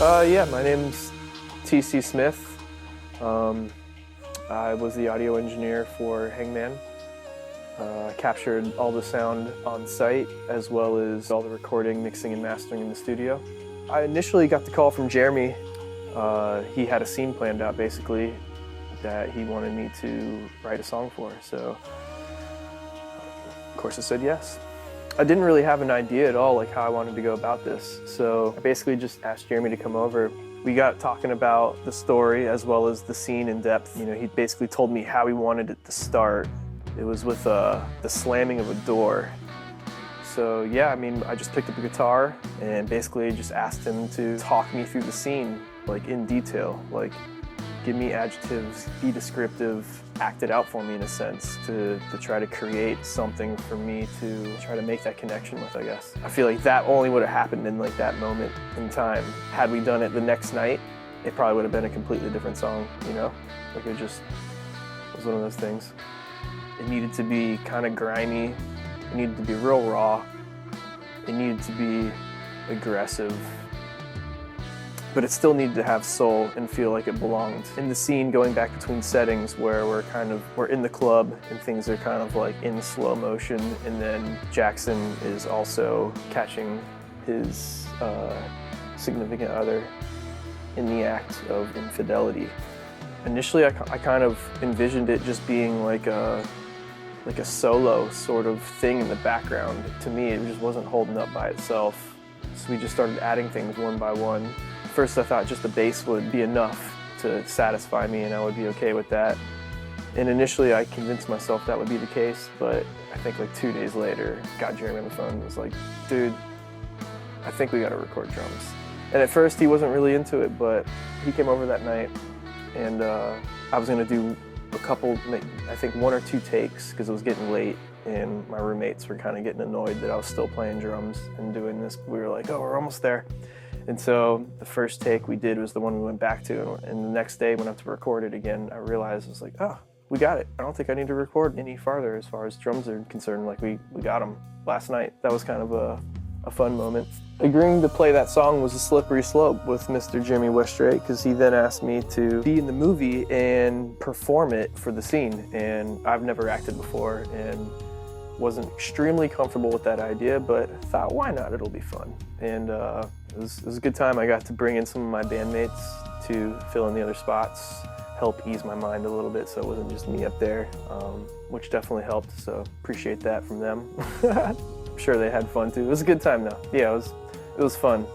Yeah, my name's TC Smith. I was the audio engineer for Hangman. I captured all the sound on site as well as all the recording, mixing, and mastering in the studio. I initially got the call from Jeremy. He had a scene planned out basically that he wanted me to write a song for, so of course I said yes. I didn't really have an idea at all like how I wanted to go about this, so I basically just asked Jeremy to come over. We got talking about the story as well as the scene in depth. You know, he basically told me how he wanted it to start. It was with the slamming of a door. So yeah, I mean, I just picked up a guitar and basically just asked him to talk me through the scene, like in detail, like give me adjectives, be descriptive, act it out for me in a sense to try to create something for me to try to make that connection with, I guess. I feel like that only would have happened in like that moment in time. Had we done it the next night, it probably would have been a completely different song, you know? Like it was one of those things. It needed to be kind of grimy. It needed to be real raw. It needed to be aggressive. But it still needed to have soul and feel like it belonged. In the scene, going back between settings where we're in the club and things are kind of like in slow motion, and then Jackson is also catching his significant other in the act of infidelity. Initially, I kind of envisioned it just being like a solo sort of thing in the background. To me, it just wasn't holding up by itself. So we just started adding things one by one. First, I thought just the bass would be enough to satisfy me and I would be okay with that. And initially, I convinced myself that would be the case, but I think like 2 days later, got Jeremy on the phone and was like, dude, I think we gotta record drums. And at first, he wasn't really into it, but he came over that night and I was gonna do a couple, I think 1 or 2 takes because it was getting late and my roommates were kind of getting annoyed that I was still playing drums and doing this. We were like, oh, we're almost there. And so the first take we did was the one we went back to, and the next day when I went to record it again, I realized I was like, oh, we got it. I don't think I need to record any farther as far as drums are concerned. Like we got them last night. That was kind of a fun moment. Agreeing to play that song was a slippery slope with Mr. Jimmy Westrate, because he then asked me to be in the movie and perform it for the scene. And I've never acted before and wasn't extremely comfortable with that idea, but thought, why not? It'll be fun. And it was a good time. I got to bring in some of my bandmates to fill in the other spots, help ease my mind a little bit so it wasn't just me up there, which definitely helped, so appreciate that from them. I'm sure they had fun too. It was a good time though. Yeah, it was fun.